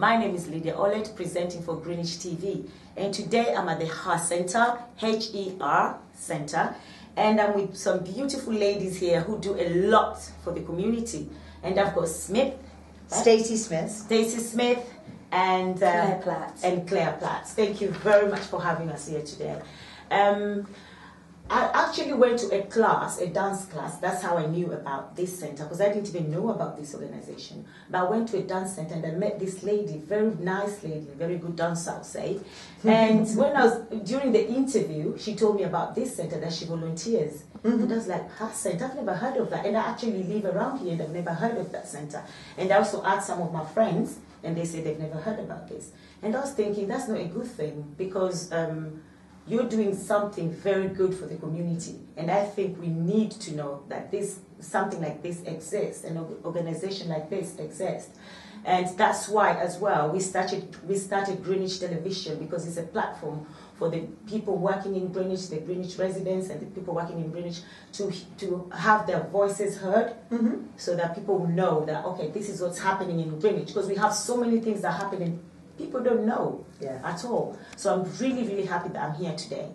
My name is Lydia Olet, presenting for Greenwich TV. And today I'm at the HER Center, H-E-R Center. And I'm with some beautiful ladies here who do a lot for the community. And I've got Smith. Stacy Smith. Stacy Smith. And Claire Platt. And Claire Platt. Thank you very much for having us here today. I actually went to a class, a dance class. That's how I knew about this center, because I didn't even know about this organization. But I went to a dance center and I met this lady, very nice lady, very good dancer, I'll say. And during the interview, she told me about this center that she volunteers. And I was like, HER Center, I've never heard of that. And I actually live around here and I've never heard of that center. And I also asked some of my friends, and they said they've never heard about this. And I was thinking, that's not a good thing, because you're doing something very good for the community. And I think we need to know that something like this exists, an organization like this exists. And that's why, as well, we started Greenwich Television, because it's a platform for the people working in Greenwich, the Greenwich residents and the people working in Greenwich, to have their voices heard, so that people will know that, okay, this is what's happening in Greenwich. Because we have so many things that happen in people don't know at all. So I'm really, really happy that I'm here today.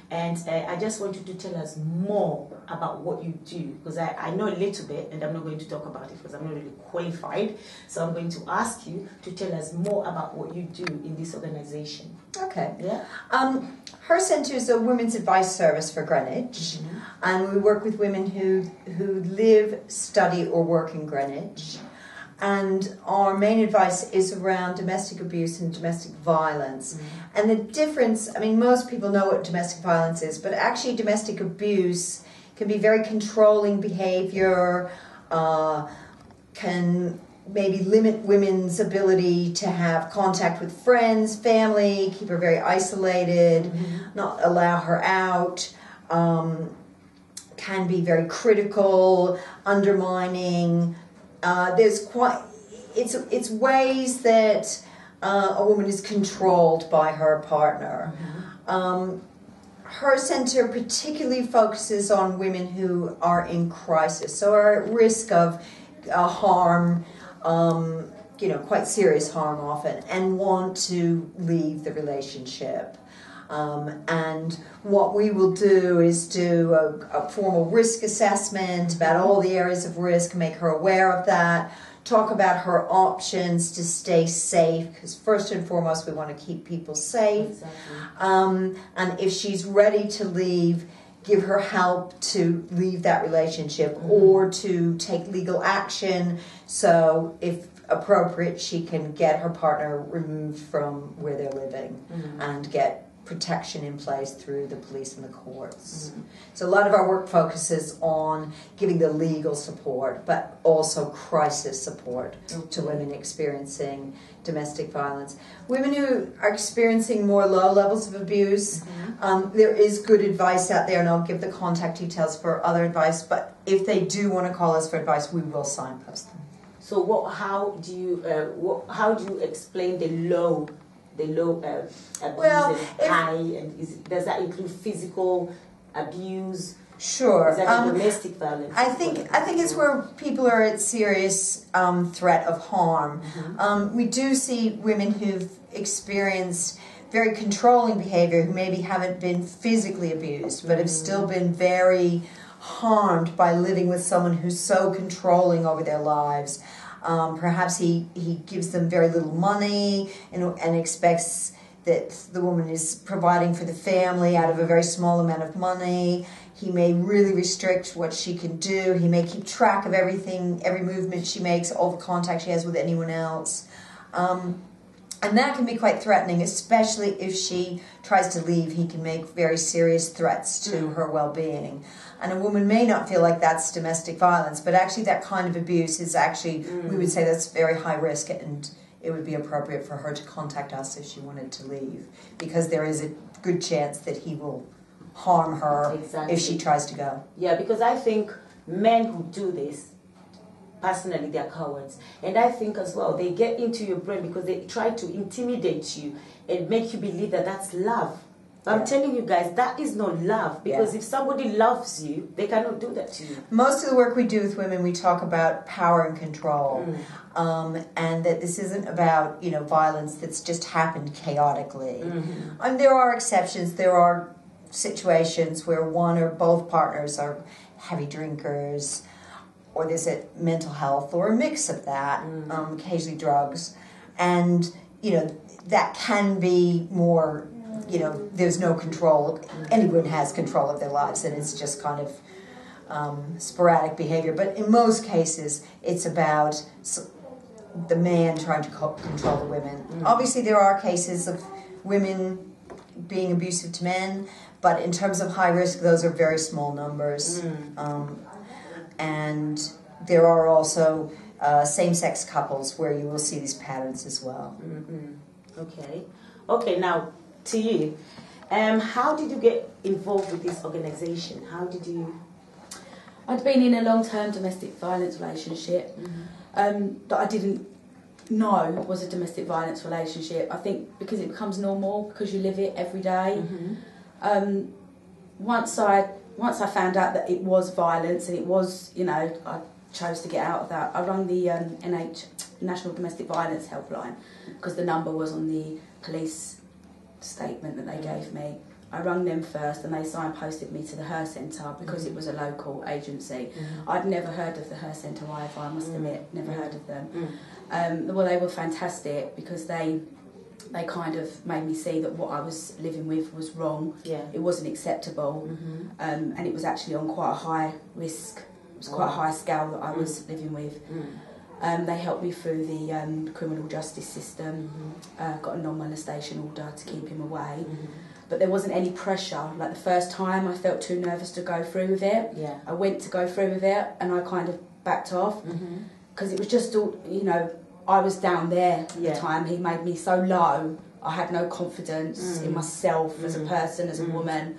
And I just want you to tell us more about what you do, because I know a little bit, and I'm not going to talk about it because I'm not really qualified. So I'm going to ask you to tell us more about what you do in this organization. Okay. Yeah. HER Center is a women's advice service for Greenwich, and we work with women who live, study, or work in Greenwich. And our main advice is around domestic abuse and domestic violence. And the difference, I mean, most people know what domestic violence is, but actually domestic abuse can be very controlling behavior, can maybe limit women's ability to have contact with friends, family, keep her very isolated, not allow her out, can be very critical, undermining. It's ways that a woman is controlled by her partner. HER Center particularly focuses on women who are in crisis, so are at risk of harm, quite serious harm often, and want to leave the relationship. And what we will do is do a formal risk assessment about all the areas of risk, make her aware of that, talk about her options to stay safe, because first and foremost we want to keep people safe. Exactly. And if she's ready to leave, give her help to leave that relationship or to take legal action, so if appropriate she can get her partner removed from where they're living and get protection in place through the police and the courts. So a lot of our work focuses on giving the legal support, but also crisis support to women experiencing domestic violence. Women who are experiencing more low levels of abuse, there is good advice out there, and I'll give the contact details for other advice, but if they do want to call us for advice, we will signpost them. So how do you explain the low abuse and high, and does that include physical abuse? Sure. Is that domestic violence? I think it's where people are at serious threat of harm. We do see women who've experienced very controlling behavior, who maybe haven't been physically abused, but have still been very harmed by living with someone who's so controlling over their lives. Perhaps he gives them very little money and expects that the woman is providing for the family out of a very small amount of money. He may really restrict what she can do. He may keep track of everything, every movement she makes, all the contact she has with anyone else. And that can be quite threatening, especially if she tries to leave. He can make very serious threats to her well-being. And a woman may not feel like that's domestic violence, but actually that kind of abuse is actually, we would say that's very high risk, and it would be appropriate for her to contact us if she wanted to leave, because there is a good chance that he will harm her if she tries to go. Yeah, because I think men who do this, personally, they're cowards. And I think as well, they get into your brain because they try to intimidate you and make you believe that that's love. I'm telling you guys, that is not love. Because if somebody loves you, they cannot do that to you. Most of the work we do with women, we talk about power and control. And that this isn't about, violence that's just happened chaotically. There are exceptions. There are situations where one or both partners are heavy drinkers, or there's a mental health, or a mix of that, occasionally drugs. And, that can be more, there's no control. Anyone has control of their lives, and it's just kind of sporadic behavior. But in most cases, it's about the man trying to control the women. Obviously, there are cases of women being abusive to men, but in terms of high risk, those are very small numbers. And there are also same-sex couples where you will see these patterns as well. Okay, now to you. How did you get involved with this organization? How did you... I'd been in a long-term domestic violence relationship that I didn't know was a domestic violence relationship. I think because it becomes normal, because you live it every day. Once I found out that it was violence and it was, I chose to get out of that. I rang the National Domestic Violence Helpline because the number was on the police statement that they gave me. I rang them first and they signposted me to the Her Centre because it was a local agency. I'd never heard of the Her Centre either, I must admit, never heard of them. Well, they were fantastic because they kind of made me see that what I was living with was wrong. It wasn't acceptable, and it was actually on quite a high risk. It was quite a high scale that I was living with. They helped me through the criminal justice system, got a non-molestation order to keep him away. But there wasn't any pressure. Like the first time I felt too nervous to go through with it. I went to go through with it and I kind of backed off because it was just all, I was down there at the time. He made me so low. I had no confidence in myself as a person, as a woman.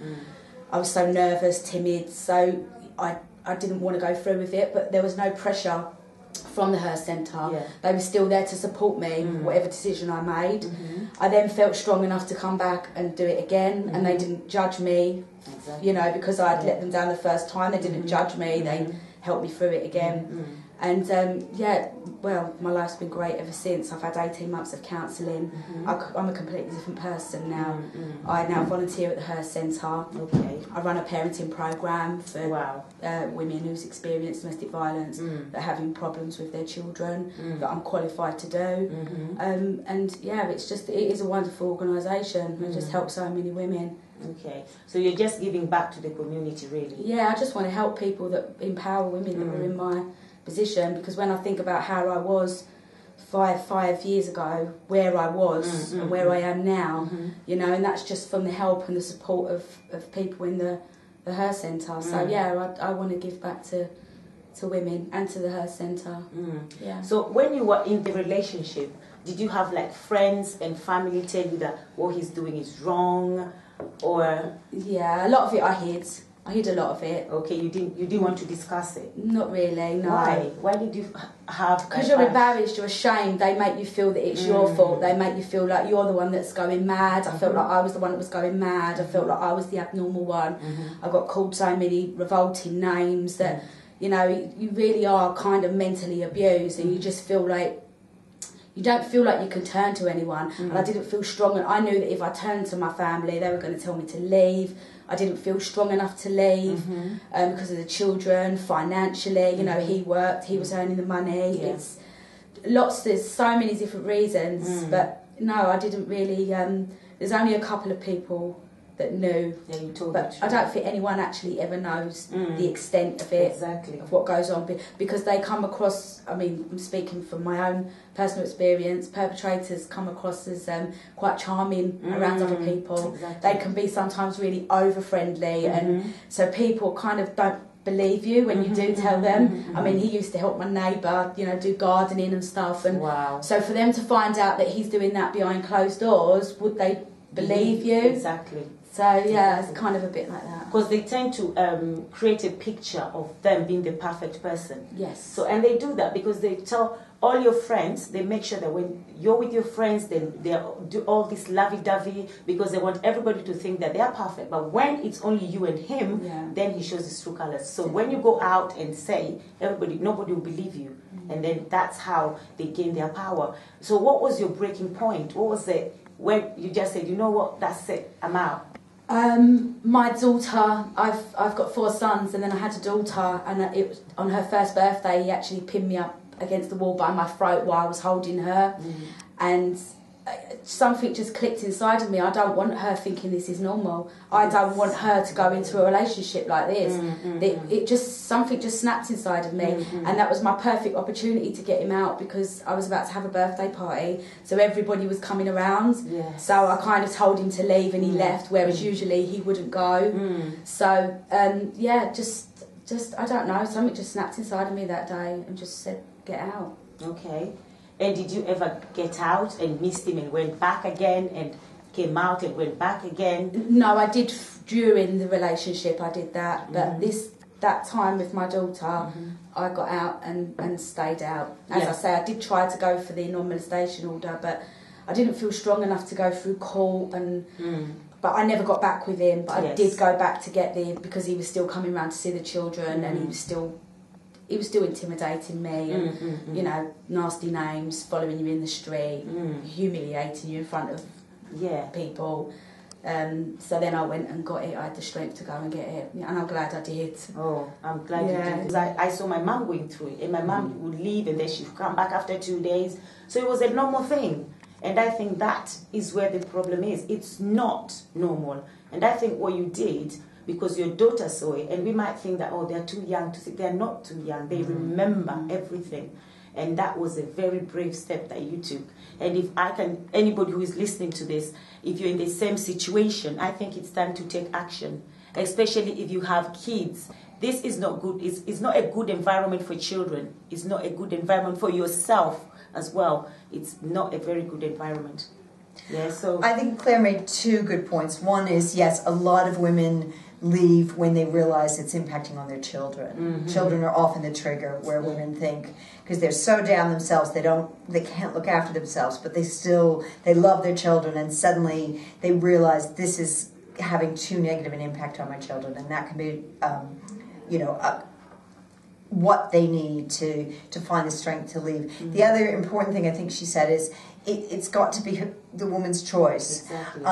I was so nervous, timid, so I didn't want to go through with it, but there was no pressure from the Her Centre. They were still there to support me, whatever decision I made. I then felt strong enough to come back and do it again, and they didn't judge me, because I'd let them down the first time. They didn't judge me, they helped me through it again. And well, my life's been great ever since. I've had 18 months of counselling. I'm a completely different person now. I now volunteer at the Her Centre. I run a parenting programme for women who's experienced domestic violence, that are having problems with their children, that I'm qualified to do. And yeah, it is a wonderful organisation. It just helps so many women. So you're just giving back to the community, really? Yeah, I just want to help people that empower women that are in my position, because when I think about how I was five years ago, where I was and where I am now, and that's just from the help and the support of people in the Her Centre. So yeah, I want to give back to women and to the Her Centre. So when you were in the relationship, did you have like friends and family tell you that what he's doing is wrong, or? Yeah, a lot of it I hid a lot of it. You didn't want to discuss it? Not really, no. Why did you have... Because you're embarrassed, you're ashamed. They make you feel that it's your fault. They make you feel like you're the one that's going mad. I felt like I was the one that was going mad. I felt like I was the abnormal one. I got called so many revolting names that, you really are kind of mentally abused, and you just feel like you don't feel like you can turn to anyone. And I didn't feel strong, and I knew that if I turned to my family, they were going to tell me to leave. I didn't feel strong enough to leave because of the children, financially. He worked, he was earning the money. There's so many different reasons, but no, I didn't really. There's only a couple of people that knew, but I don't think anyone actually ever knows the extent of it, of what goes on, because they come across, I'm speaking from my own personal experience, perpetrators come across as quite charming around other people. They can be sometimes really over friendly, and so people kind of don't believe you when you do tell them. He used to help my neighbour, do gardening and stuff, and so for them to find out that he's doing that behind closed doors, would they believe you? So yeah, it's kind of a bit like that. Because they tend to create a picture of them being the perfect person. Yes. So, and they do that because they tell all your friends, they make sure that when you're with your friends, then they do all this lovey-dovey because they want everybody to think that they are perfect. But when it's only you and him, then he shows his true colors. So when you go out and say, nobody will believe you. And then that's how they gain their power. So what was your breaking point? What was it when you just said, you know what, that's it, I'm out? My daughter, I've got 4 sons, and then I had a daughter, and it was on her first birthday. He actually pinned me up against the wall by my throat while I was holding her, and something just clicked inside of me. I don't want her thinking this is normal. I don't want her to go into a relationship like this. Something just snapped inside of me, and that was my perfect opportunity to get him out, because I was about to have a birthday party, so everybody was coming around. So I kind of told him to leave, and he left, whereas usually he wouldn't go. So just I don't know, something just snapped inside of me that day and just said, get out. Okay. And did you ever get out and missed him and went back again, and came out and went back again? No, I did during the relationship, I did that. But that time with my daughter, I got out and stayed out. As I say, I did try to go for the non-molestation order, but I didn't feel strong enough to go through court, but I never got back with him. But I did go back to get because he was still coming round to see the children, and he was still intimidating me, and you know, nasty names, following you in the street, humiliating you in front of people. So then I went and got it. I had the strength to go and get it, and I'm glad I did. Oh, I'm glad you did. Because I saw my mum going through it, and my mum would leave, and then she'd come back after 2 days. So it was a normal thing, and I think that is where the problem is. It's not normal, and I think what you did, because your daughter saw it, and we might think that, oh, they're too young to see. They're not too young. They remember everything. And that was a very brave step that you took. And if anybody who is listening to this, if you're in the same situation, I think it's time to take action, especially if you have kids. This is not good. It's not a good environment for children. It's not a good environment for yourself as well. It's not a very good environment. Yeah, so I think Claire made 2 good points. One is, yes, a lot of women leave when they realize it's impacting on their children. Children are often the trigger where women think, because they're so down themselves, they can't look after themselves, but they love their children, and suddenly they realize this is having too negative an impact on my children, and that can be what they need to find the strength to leave. The other important thing I think she said is it's got to be the woman's choice. Exactly.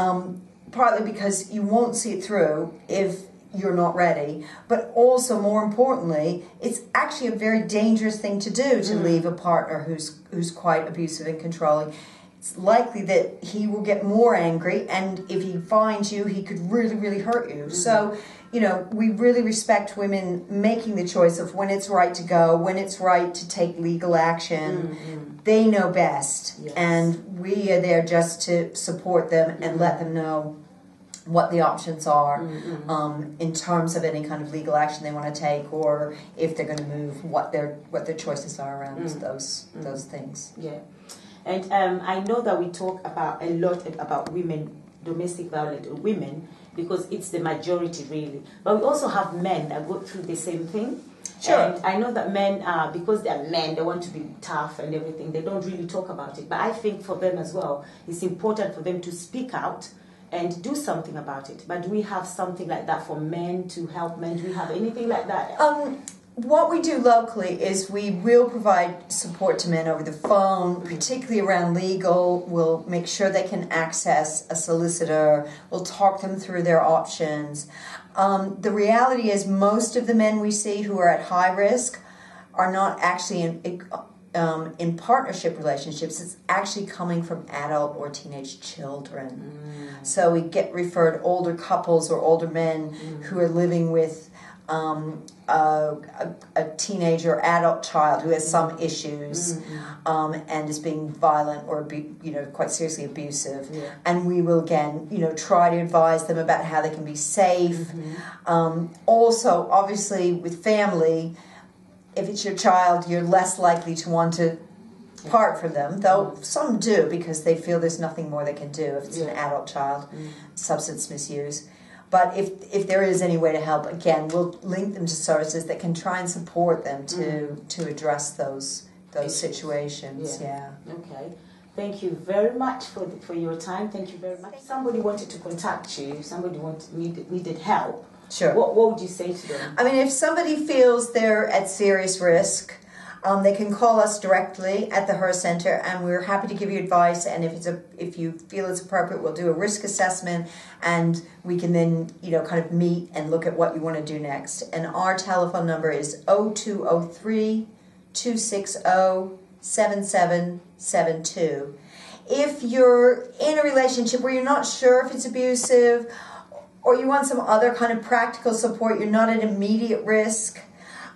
Partly because you won't see it through if you're not ready, but also more importantly, it's actually a very dangerous thing to do, to leave a partner who's quite abusive and controlling. It's likely that he will get more angry, and if he finds you, he could really, really hurt you. So, you know, we really respect women making the choice of when it's right to go, when it's right to take legal action. They know best, and we are there just to support them and let them know what the options are in terms of any kind of legal action they want to take, or if they're going to move, what their choices are around those things. Yeah. And I know that we talk about a lot about women, domestic violence, or women, because it's the majority really. But we also have men that go through the same thing. Sure. And I know that men, because they're men, they want to be tough and everything. They don't really talk about it. But I think for them as well, it's important for them to speak out and do something about it. But do we have something like that for men, to help men? Do we have anything like that? What we do locally is we will provide support to men over the phone, particularly around legal. We'll make sure they can access a solicitor. We'll talk them through their options. The reality is most of the men we see who are at high risk are not actually in partnership relationships. It's actually coming from adult or teenage children. So we get referred older couples or older men who are living with a teenager or adult child who has some issues and is being violent or quite seriously abusive, and we will again try to advise them about how they can be safe. Also, obviously, with family, if it's your child, you're less likely to want to part for them, though some do because they feel there's nothing more they can do if it's an adult child, substance misuse. But if there is any way to help, again, we'll link them to services that can try and support them to address those situations. Yeah. Okay. Thank you very much for your time. Thank you very much. If somebody wanted to contact you, somebody needed help. Sure. What would you say to them? I mean, if somebody feels they're at serious risk, they can call us directly at the HER Center, and we're happy to give you advice. And if you feel it's appropriate, we'll do a risk assessment, and we can then kind of meet and look at what you want to do next. And our telephone number is 0203 260 7772. If you're in a relationship where you're not sure if it's abusive, or you want some other kind of practical support, you're not at immediate risk,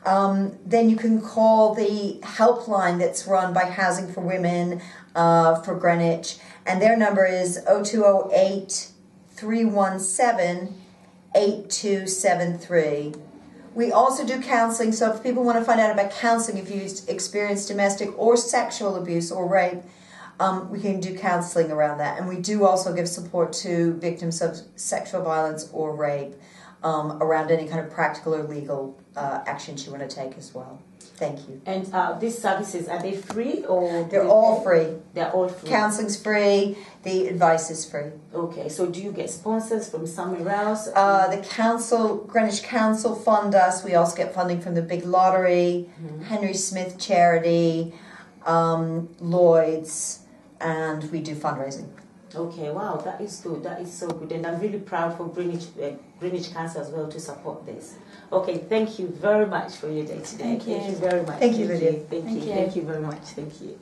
then you can call the helpline that's run by Housing for Women for Greenwich, and their number is 0208 317 8273. We also do counseling, so if people want to find out about counseling, if you experience domestic or sexual abuse or rape, we can do counseling around that. And we do also give support to victims of sexual violence or rape around any kind of practical or legal actions you want to take as well. Thank you. And these services, are they free or? They're all free. They're all free. Counseling's free. The advice is free. Okay, so do you get sponsors from somewhere else? The Greenwich Council fund us. We also get funding from the Big Lottery, Henry Smith Charity, Lloyd's, and we do fundraising. Okay, wow, that is good. That is so good. And I'm really proud for Greenwich Council as well to support this. Okay, thank you very much for your day today. Thank you. Thank you very much. Thank you, Lydia. Thank you very much. Thank you.